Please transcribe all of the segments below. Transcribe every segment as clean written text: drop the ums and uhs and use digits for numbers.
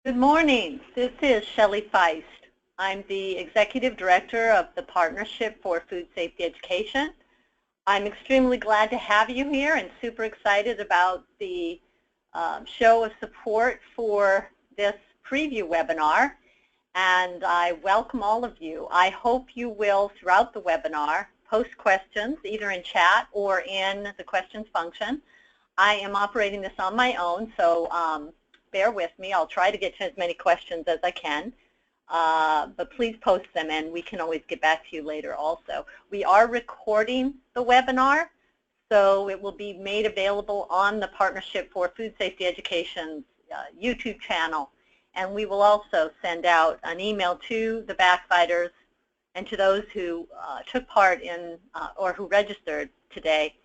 Good morning. This is Shelley Feist. I'm the Executive Director of the Partnership for Food Safety Education. I'm extremely glad to have you here and super excited about the show of support for this preview webinar. And I welcome all of you. I hope you will, throughout the webinar, post questions either in chat or in the questions function. I am operating this on my own, so bear with me. I'll try to get to as many questions as I can, but please post them and we can always get back to you later also. We are recording the webinar, so it will be made available on the Partnership for Food Safety Education's YouTube channel, and we will also send out an email to the backfighters and to those who took part in or who registered today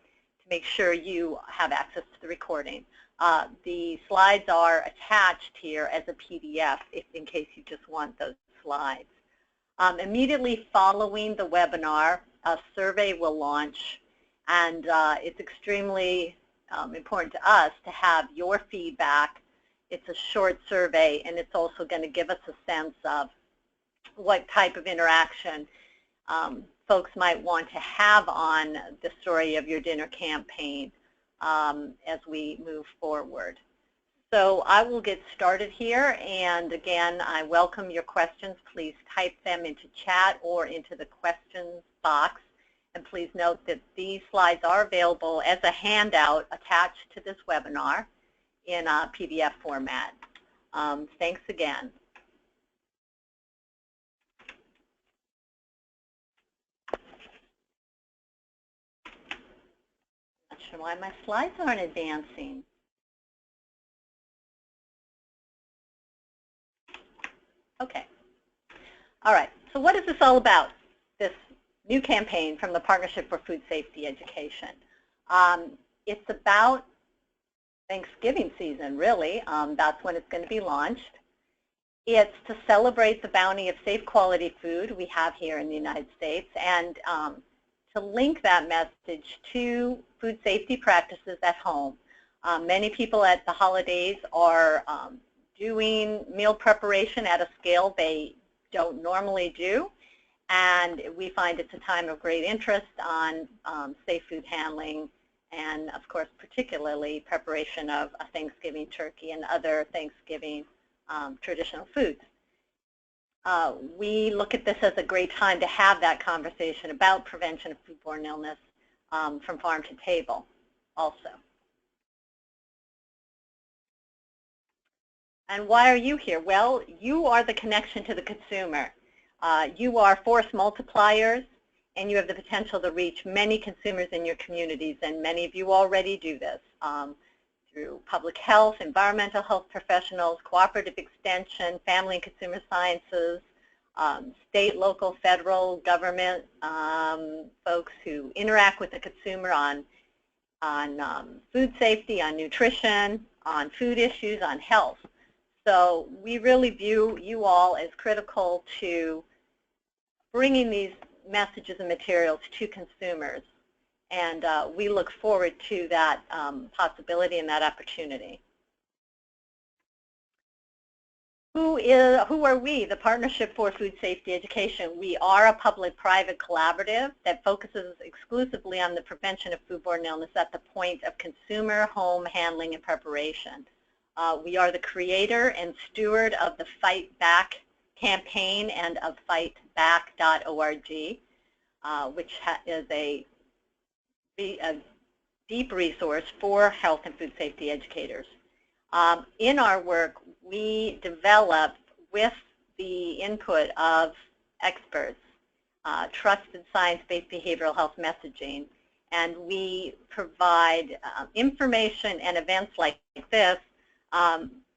to make sure you have access to the recording. The slides are attached here as a PDF in case you just want those slides. Immediately following the webinar, a survey will launch, and it's extremely important to us to have your feedback. It's a short survey, and it's also going to give us a sense of what type of interaction folks might want to have on the story of your dinner campaign as we move forward. So I will get started here, and again, I welcome your questions. Please type them into chat or into the questions box, and please note that these slides are available as a handout attached to this webinar in a PDF format. Thanks again. Not sure why my slides aren't advancing. Okay. All right. So what is this all about, this new campaign from the Partnership for Food Safety Education? It's about Thanksgiving season, really. That's when it's going to be launched. It's to celebrate the bounty of safe quality food we have here in the United States, and to link that message to food safety practices at home. Many people at the holidays are doing meal preparation at a scale they don't normally do, and we find it's a time of great interest on safe food handling and, of course, particularly preparation of a Thanksgiving turkey and other Thanksgiving traditional foods. We look at this as a great time to have that conversation about prevention of foodborne illness from farm to table also. And why are you here? Well, you are the connection to the consumer. You are force multipliers, and you have the potential to reach many consumers in your communities, and many of you already do this through public health, environmental health professionals, cooperative extension, family and consumer sciences, state, local, federal government folks who interact with the consumer on food safety, on nutrition, on food issues, on health. So we really view you all as critical to bringing these messages and materials to consumers, and we look forward to that possibility and that opportunity. Who are we, the Partnership for Food Safety Education? We are a public-private collaborative that focuses exclusively on the prevention of foodborne illness at the point of consumer home handling and preparation. We are the creator and steward of the Fight Back campaign and of fightback.org, which is a deep resource for health and food safety educators. In our work, we develop, with the input of experts, trusted science-based behavioral health messaging, and we provide information and events like this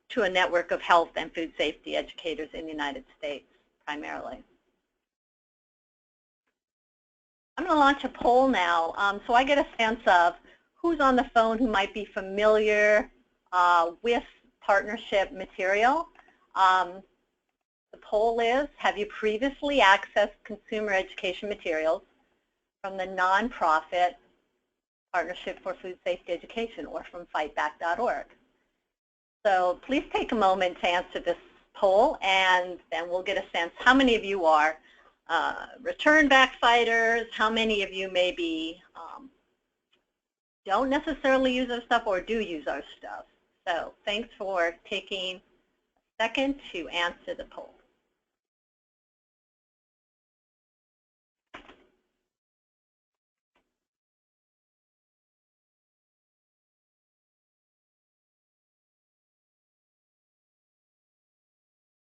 to a network of health and food safety educators in the United States, primarily. I'm going to launch a poll now, so I get a sense of who's on the phone who might be familiar with partnership material. The poll is, have you previously accessed consumer education materials from the nonprofit Partnership for Food Safety Education or from fightback.org? So please take a moment to answer this poll, and then we'll get a sense how many of you are return back fighters, how many of you maybe don't necessarily use our stuff or do use our stuff. So thanks for taking a second to answer the poll.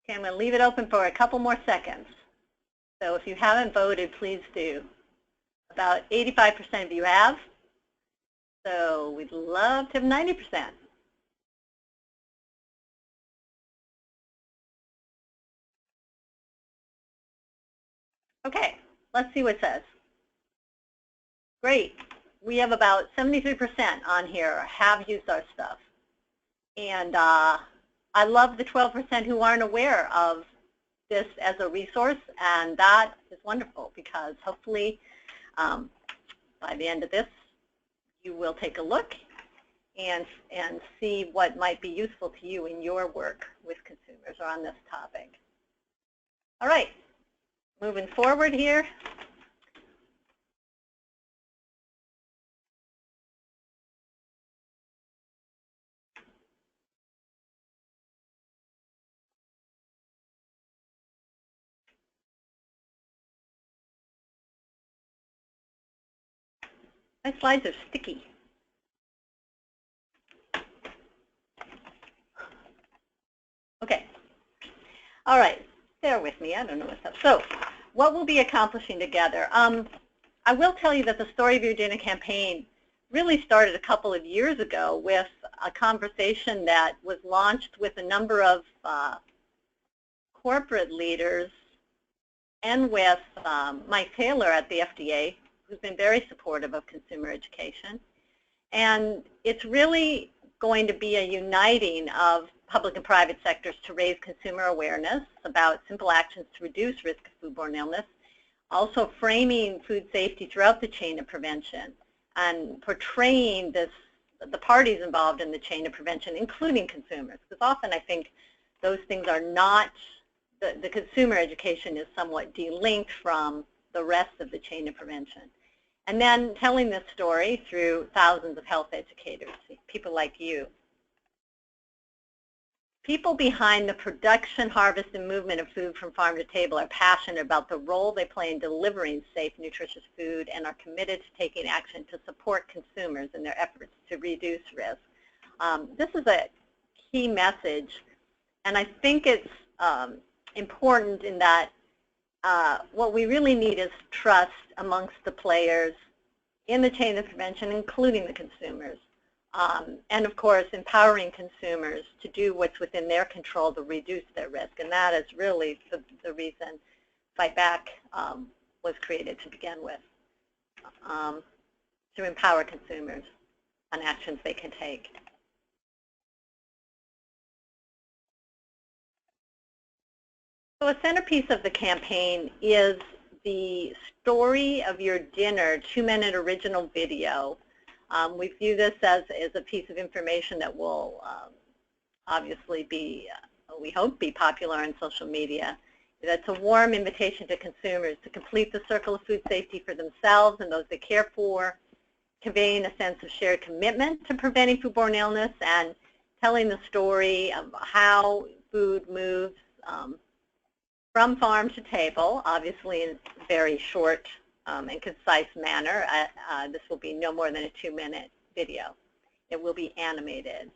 Okay, I'm going to leave it open for a couple more seconds. So if you haven't voted, please do. About 85% of you have. So we'd love to have 90%. Okay, let's see what it says. Great. We have about 73% on here have used our stuff. And I love the 12% who aren't aware of this as a resource, and that is wonderful because hopefully by the end of this you will take a look and see what might be useful to you in your work with consumers or on this topic. All right, moving forward here. My slides are sticky. Okay. All right. Bear with me. I don't know what's up. So what we'll be accomplishing together. I will tell you that the Story of Your Dinner campaign really started a couple of years ago with a conversation that was launched with a number of corporate leaders and with Mike Taylor at the FDA, who's been very supportive of consumer education. And it's really going to be a uniting of public and private sectors to raise consumer awareness about simple actions to reduce risk of foodborne illness, also framing food safety throughout the chain of prevention and portraying the parties involved in the chain of prevention, including consumers. Because often I think those things are not, the consumer education is somewhat delinked from the rest of the chain of prevention. And then telling this story through thousands of health educators, people like you. People behind the production, harvest, and movement of food from farm to table are passionate about the role they play in delivering safe, nutritious food and are committed to taking action to support consumers in their efforts to reduce risk. This is a key message, and I think it's important in that what we really need is trust amongst the players in the chain of prevention, including the consumers. And of course, empowering consumers to do what's within their control to reduce their risk. And that is really the reason Fight Back was created to begin with, to empower consumers on actions they can take. So a centerpiece of the campaign is the Story of Your Dinner 2-minute original video. We view this as a piece of information that will obviously be, we hope, be popular on social media. That's a warm invitation to consumers to complete the circle of food safety for themselves and those they care for, conveying a sense of shared commitment to preventing foodborne illness and telling the story of how food moves from farm to table, obviously in a very short and concise manner. This will be no more than a 2-minute video. It will be animated,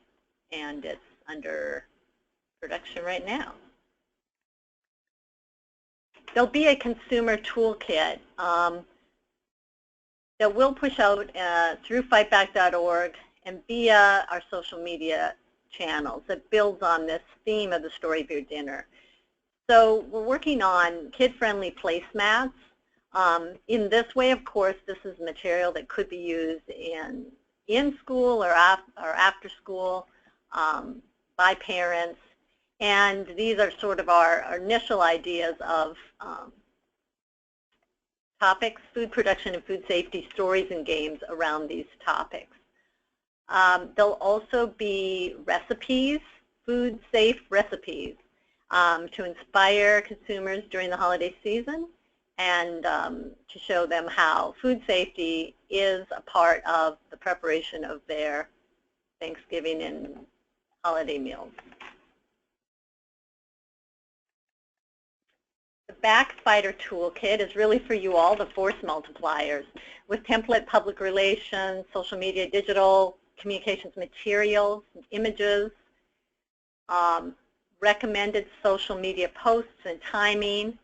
and it's under production right now. There'll be a consumer toolkit that we'll push out through fightback.org and via our social media channels that builds on this theme of the Story of Your Dinner. So we're working on kid-friendly placemats. In this way, of course, this is material that could be used in school or after school by parents. And these are sort of our initial ideas of topics, food production and food safety, stories and games around these topics. There'll also be recipes, food safe recipes. to inspire consumers during the holiday season and to show them how food safety is a part of the preparation of their Thanksgiving and holiday meals. The Backfighter Toolkit is really for you all, the force multipliers, with template public relations, social media, digital communications materials, images, recommended social media posts and timing.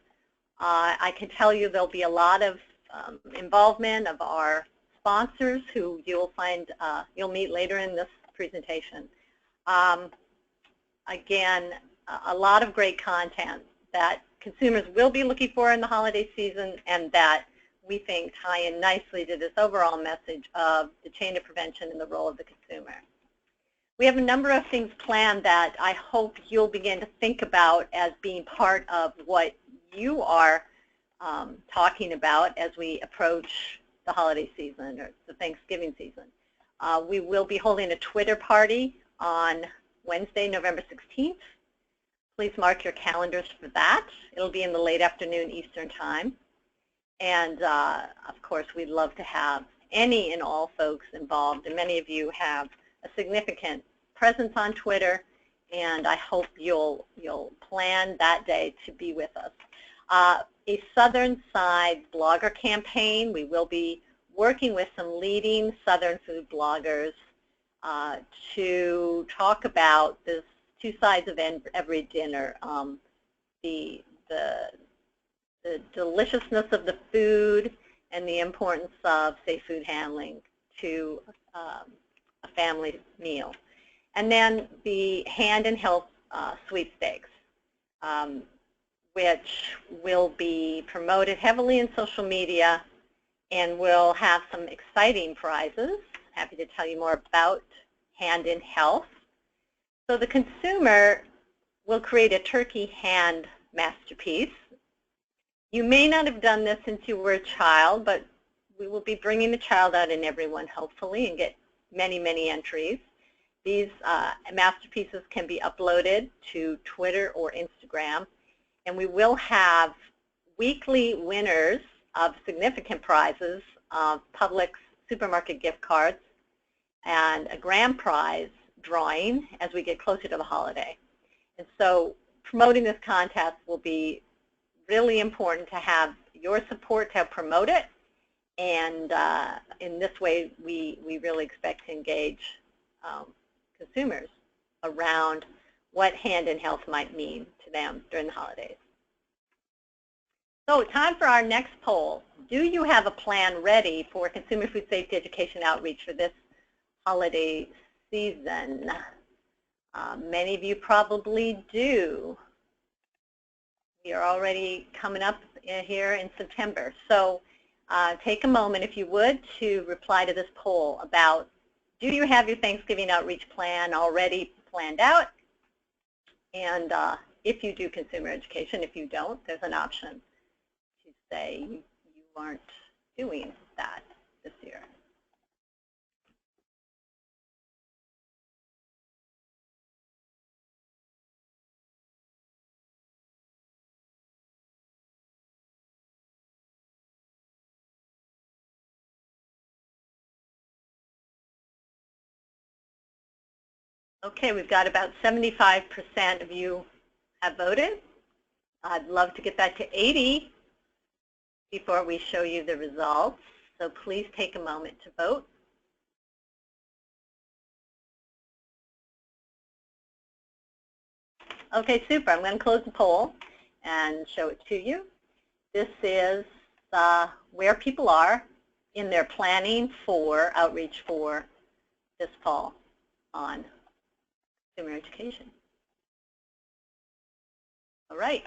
I can tell you there'll be a lot of involvement of our sponsors who you'll meet later in this presentation. Again, a lot of great content that consumers will be looking for in the holiday season and that we think tie in nicely to this overall message of the chain of prevention and the role of the consumer. We have a number of things planned that I hope you'll begin to think about as being part of what you are talking about as we approach the holiday season or the Thanksgiving season. We will be holding a Twitter party on Wednesday, November 16th. Please mark your calendars for that. It'll be in the late afternoon Eastern time. And of course, we'd love to have any and all folks involved. And many of you have a significant presence on Twitter, and I hope you'll plan that day to be with us. A Southern Side blogger campaign. We will be working with some leading Southern food bloggers to talk about this two sides of every dinner, the deliciousness of the food and the importance of safe food handling to a family meal. And then the Hand in Health sweepstakes, which will be promoted heavily in social media and will have some exciting prizes. Happy to tell you more about Hand in Health. So the consumer will create a turkey hand masterpiece. You may not have done this since you were a child, but we will be bringing the child out in everyone, hopefully, and get many, many entries. These masterpieces can be uploaded to Twitter or Instagram, and we will have weekly winners of significant prizes, Publix supermarket gift cards, and a grand prize drawing as we get closer to the holiday. And so promoting this contest will be really important to have your support to help promote it, and in this way we really expect to engage consumers around what Hand in Health might mean to them during the holidays. So time for our next poll. Do you have a plan ready for consumer food safety education outreach for this holiday season? Many of you probably do. We are already coming up here in September. So take a moment, if you would, to reply to this poll about, do you have your Thanksgiving outreach plan already planned out? And if you do consumer education, if you don't, there's an option to say you aren't doing that this year. Okay, we've got about 75% of you have voted. I'd love to get that to 80 before we show you the results. So please take a moment to vote. Okay, super. I'm going to close the poll and show it to you. This is where people are in their planning for outreach for this fall on consumer education. All right.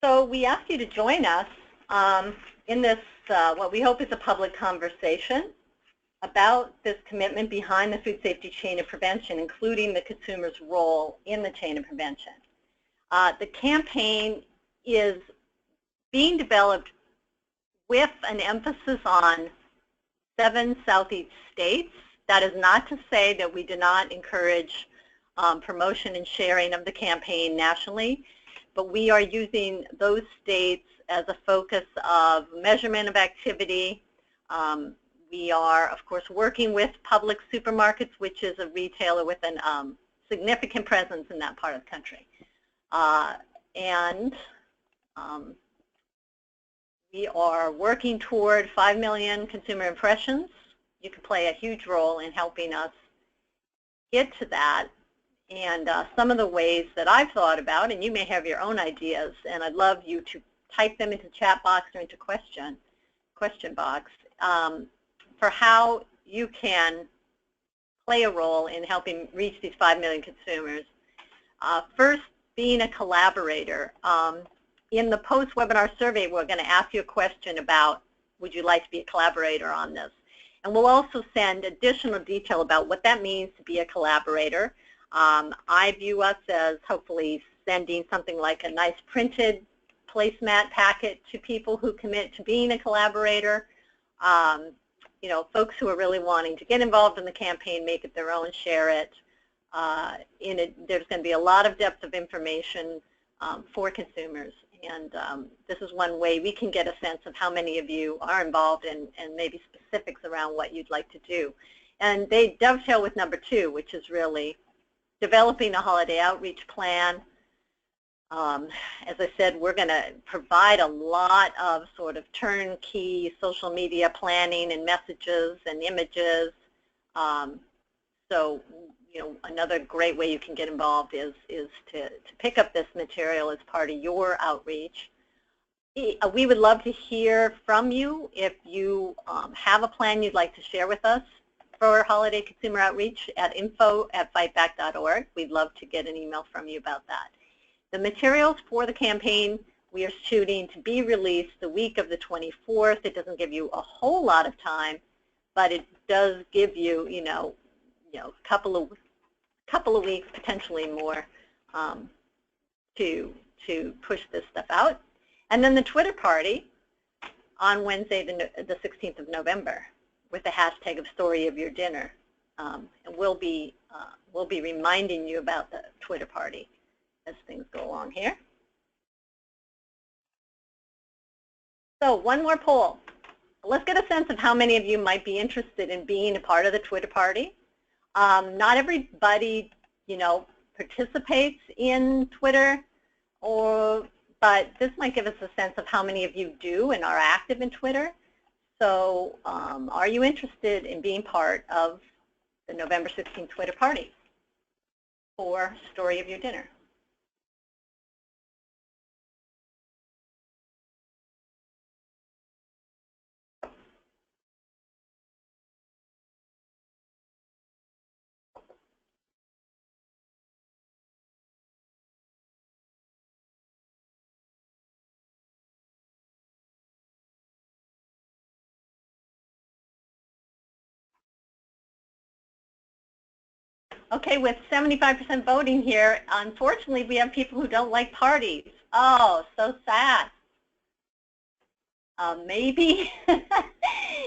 So we ask you to join us in this, what we hope is a public conversation about this commitment behind the food safety chain of prevention, including the consumer's role in the chain of prevention. The campaign is being developed with an emphasis on 7 Southeast states. That is not to say that we do not encourage promotion and sharing of the campaign nationally, but we are using those states as a focus of measurement of activity. We are, of course, working with Publix Supermarkets, which is a retailer with a significant presence in that part of the country. We are working toward 5 million consumer impressions. You can play a huge role in helping us get to that. And some of the ways that I've thought about, and you may have your own ideas, and I'd love you to type them into chat box or into question box, for how you can play a role in helping reach these 5 million consumers. First, being a collaborator. In the post-webinar survey, we're going to ask you a question about, would you like to be a collaborator on this? And we'll also send additional detail about what that means to be a collaborator. I view us as hopefully sending something like a nice printed placemat packet to people who commit to being a collaborator. You know, folks who are really wanting to get involved in the campaign, make it their own, share it. There's going to be a lot of depth of information for consumers. And this is one way we can get a sense of how many of you are involved and maybe specifics around what you'd like to do. And they dovetail with number 2, which is really developing a holiday outreach plan. As I said, we're going to provide a lot of sort of turnkey social media planning and messages and images. So, you know, another great way you can get involved is to pick up this material as part of your outreach. We would love to hear from you if you have a plan you'd like to share with us for holiday consumer outreach at info@fightback.org. We'd love to get an email from you about that. The materials for the campaign we are shooting to be released the week of the 24th. It doesn't give you a whole lot of time, but it does give you, a couple of weeks, potentially more, to push this stuff out. And then the Twitter party on Wednesday, the 16th of November, with the hashtag of Story of Your Dinner. And we'll be reminding you about the Twitter party as things go along here. So one more poll. Let's get a sense of how many of you might be interested in being a part of the Twitter party. Not everybody, participates in Twitter, but this might give us a sense of how many of you do and are active in Twitter. So are you interested in being part of the November 16th Twitter party for Story of Your Dinner? Okay, with 75% voting here, unfortunately, we have people who don't like parties. Oh, so sad. Maybe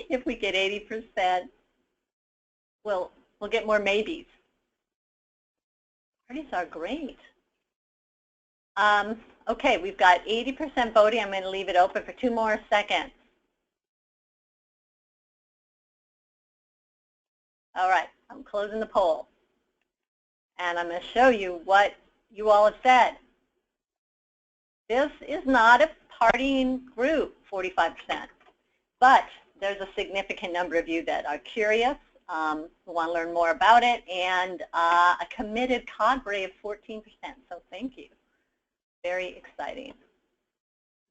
if we get 80%, we'll get more maybes. Parties are great. Okay, we've got 80% voting. I'm going to leave it open for 2 more seconds. All right, I'm closing the poll. And I'm going to show you what you all have said. This is not a partying group, 45%, but there's a significant number of you that are curious, who want to learn more about it, and a committed cadre of 14%. So thank you. Very exciting.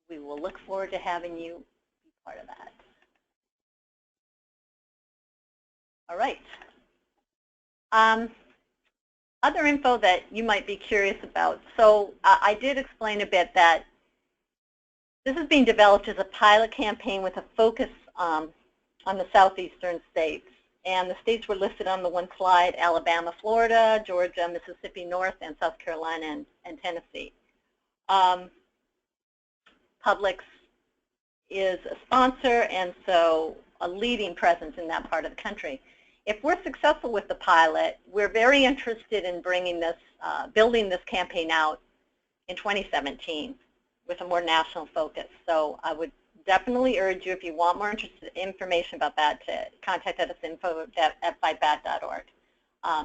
We will look forward to having you be part of that. All right. Other info that you might be curious about. So I did explain a bit that this is being developed as a pilot campaign with a focus on the southeastern states. And the states were listed on the one slide: Alabama, Florida, Georgia, Mississippi North, and South Carolina and Tennessee. Publix is a sponsor and so a leading presence in that part of the country. if we're successful with the pilot, we're very interested in bringing this, building this campaign out in 2017 with a more national focus. So I would definitely urge you, if you want more information about that, to contact us at info@fightbat.org.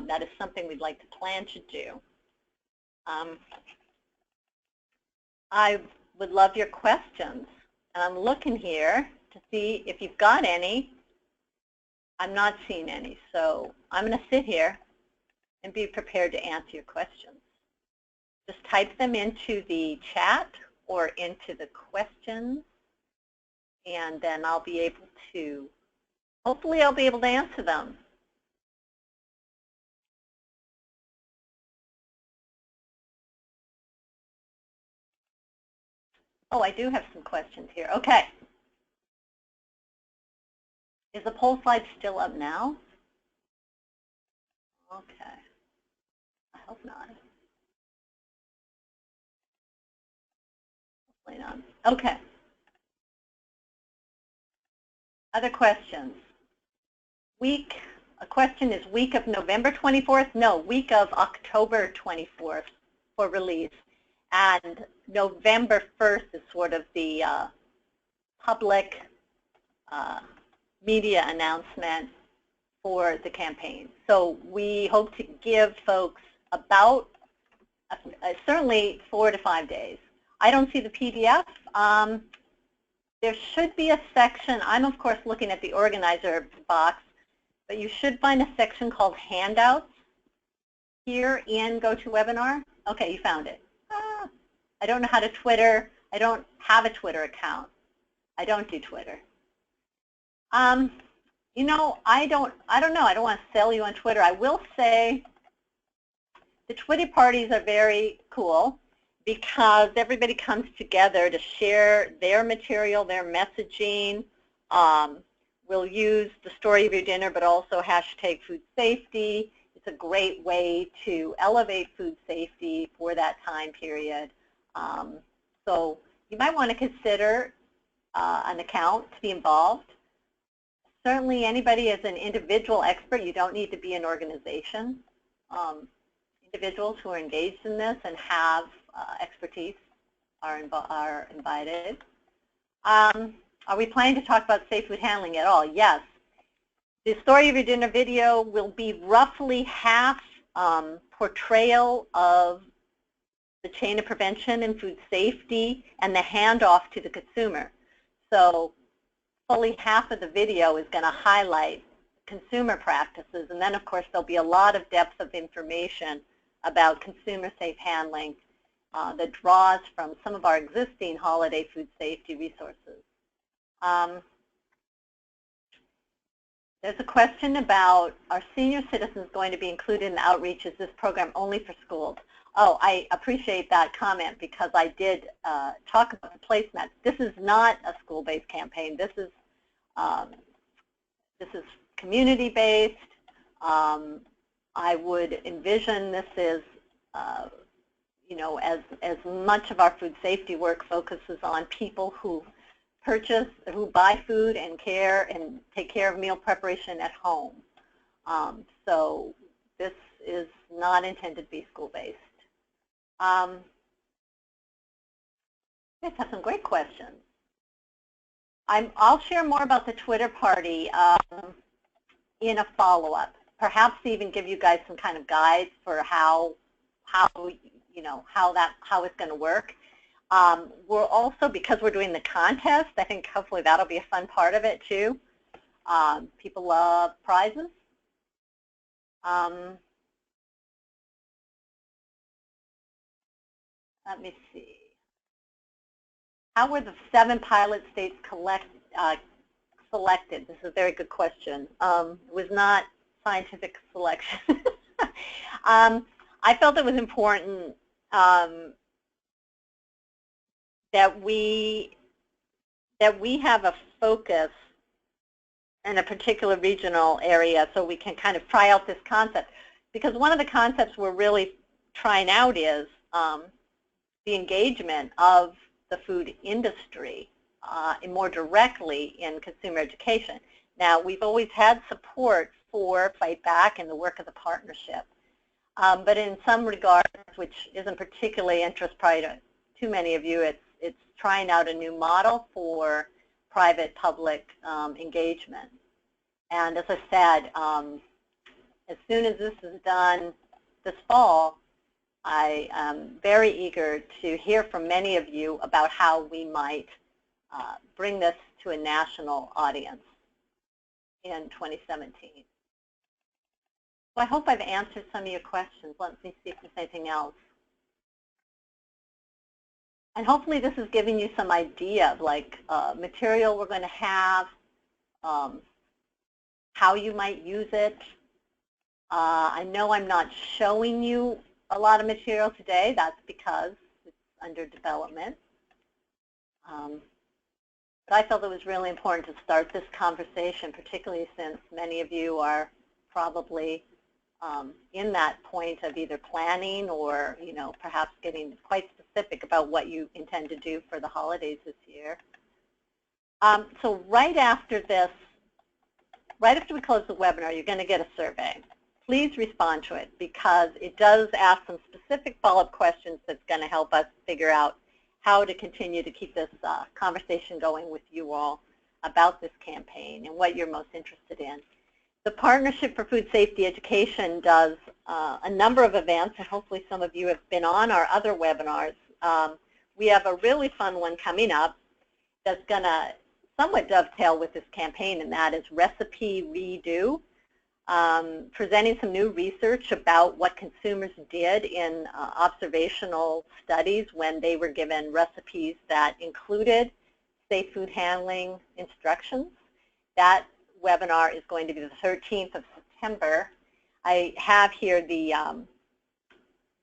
That is something we'd like to plan to do. I would love your questions. I'm looking here to see if you've got any. I'm not seeing any, so I'm going to sit here and be prepared to answer your questions. Just type them into the chat or into the questions, and then I'll be able to, hopefully I'll be able to answer them. Oh, I do have some questions here. Okay. Is the poll slide still up now? Okay. I hope not. Hopefully not. Okay. Other questions? A question is week of November 24th? No, week of October 24th for release. And November 1st is sort of the public media announcement for the campaign. So we hope to give folks about certainly 4 to 5 days. I don't see the PDF. There should be a section. I'm of course looking at the organizer box, but you should find a section called handouts here in GoToWebinar. Okay, you found it. I don't know how to Twitter. I don't have a Twitter account. I don't do Twitter. You know, I don't know. I don't want to sell you on Twitter. I will say the Twitter parties are very cool because everybody comes together to share their material, their messaging. We'll use the story of your dinner, but also hashtag food safety. It's a great way to elevate food safety for that time period. So you might want to consider an account to be involved. Certainly anybody as an individual expert, you don't need to be an organization. Individuals who are engaged in this and have expertise are invited. Are we planning to talk about safe food handling at all? Yes. The story of your dinner video will be roughly half portrayal of the chain of prevention and food safety and the handoff to the consumer. So fully half of the video is going to highlight consumer practices, and then of course there'll be a lot of depth of information about consumer safe handling that draws from some of our existing holiday food safety resources. There's a question about, are senior citizens going to be included in the outreach? Is this program only for schools? Oh, I appreciate that comment because I did talk about the placemats. This is not a school-based campaign. This is community-based. I envision this is, you know, as much of our food safety work focuses on people who purchase, who buy food and take care of meal preparation at home. So this is not intended to be school-based. You guys have some great questions. I'll share more about the Twitter party in a follow-up. Perhaps even give you guys some kind of guides for how it's going to work. We're also, because we're doing the contest, I think hopefully that'll be a fun part of it too. People love prizes. Let me see. How were the 7 pilot states selected? This is a very good question. It was not scientific selection. I felt it was important that we have a focus in a particular regional area so we can kind of try out this concept. Because one of the concepts we're really trying out is the engagement of the food industry more directly in consumer education. Now, we've always had support for Fight Back and the work of the partnership. But in some regards, which isn't particularly interest probably to too many of you, it's trying out a new model for private-public engagement. And as I said, as soon as this is done this fall, I am very eager to hear from many of you about how we might bring this to a national audience in 2017. So I hope I've answered some of your questions. Let me see if there's anything else. And hopefully this is giving you some idea of like material we're going to have, how you might use it. I know I'm not showing you a lot of material today. That's because it's under development. But I felt it was really important to start this conversation, particularly since many of you are probably in that point of either planning or, perhaps getting quite specific about what you intend to do for the holidays this year. So right after this, right after we close the webinar, you're going to get a survey. Please respond to it because it does ask some specific follow-up questions that's going to help us figure out how to continue to keep this conversation going with you all about this campaign and what you're most interested in. The Partnership for Food Safety Education does a number of events, and hopefully some of you have been on our other webinars. We have a really fun one coming up that's going to somewhat dovetail with this campaign, and that is Recipe Redo, presenting some new research about what consumers did in observational studies when they were given recipes that included safe food handling instructions. That webinar is going to be the 13th of September. I have here the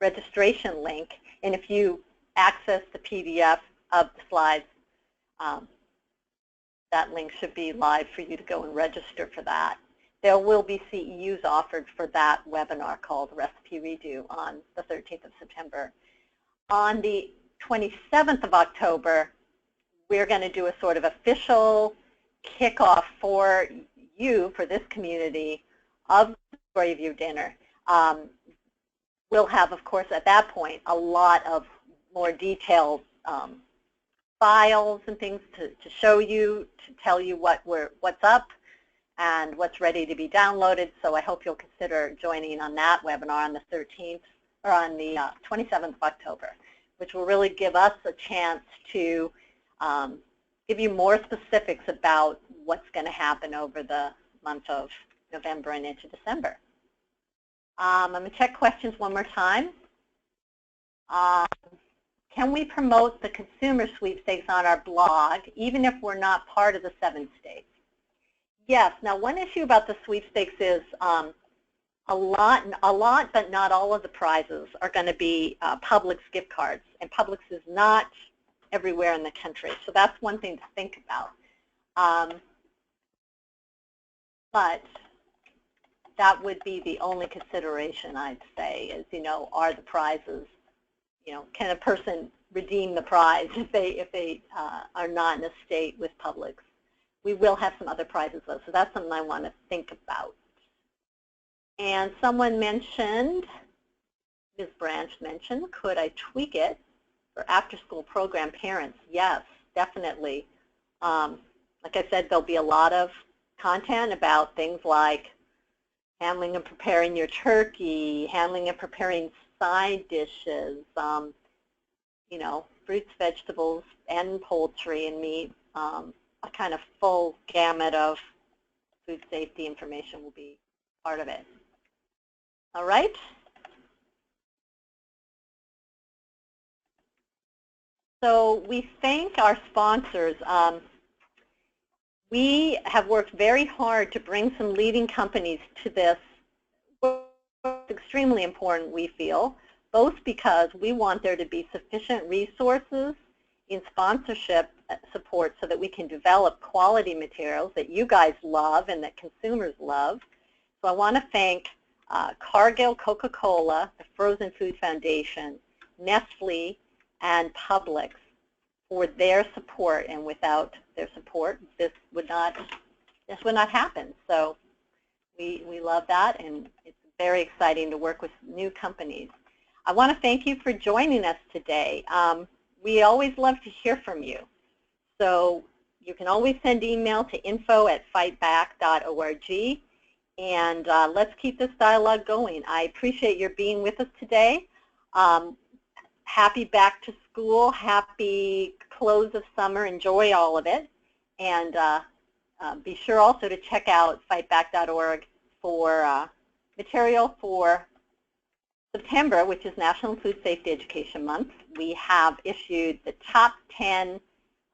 registration link, and if you access the PDF of the slides, that link should be live for you to go and register for that. There will be CEUs offered for that webinar called Recipe Redo on the 13th of September. On the 27th of October, we're going to do a sort of official kickoff for you, for this community, of the Story View dinner. We'll have, of course, at that point, a lot of more detailed files and things to show you, to tell you what's up and what's ready to be downloaded. So I hope you'll consider joining on that webinar on the 13th or on the 27th of October, which will really give us a chance to give you more specifics about what's going to happen over the month of November and into December. I'm going to check questions one more time. Can we promote the consumer sweepstakes on our blog, even if we're not part of the 7 states? Yes. Now, one issue about the sweepstakes is a lot, but not all of the prizes are going to be Publix gift cards, and Publix is not everywhere in the country. So that's one thing to think about. But that would be the only consideration, I'd say, is, are the prizes, can a person redeem the prize if they are not in a state with Publix? We will have some other prizes, though, so that's something I want to think about. And someone mentioned, Ms. Branch mentioned, could I tweak it for after-school program parents? Yes, definitely. Like I said, there'll be a lot of content about things like handling and preparing your turkey, handling and preparing side dishes, fruits, vegetables, and poultry and meat. A kind of full gamut of food safety information will be part of it. All right. So we thank our sponsors. We have worked very hard to bring some leading companies to this. It's extremely important, we feel, both because we want there to be sufficient resources in sponsorship support so that we can develop quality materials that you guys love and that consumers love. So I want to thank Cargill, Coca-Cola, the Frozen Food Foundation, Nestle, and Publix for their support, and without their support, this would not happen. So We love that, and it's very exciting to work with new companies. I want to thank you for joining us today. We always love to hear from you. So you can always send email to info@fightback.org, and let's keep this dialogue going. I appreciate your being with us today. Happy back to school, happy close of summer, enjoy all of it, and be sure also to check out fightback.org for material for September, which is National Food Safety Education Month. We have issued the top 10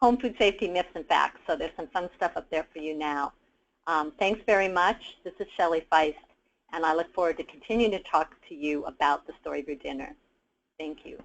home food safety myths and facts, so there's some fun stuff up there for you now. Thanks very much. This is Shelley Feist, and I look forward to continuing to talk to you about the Story Brew Dinner. Thank you.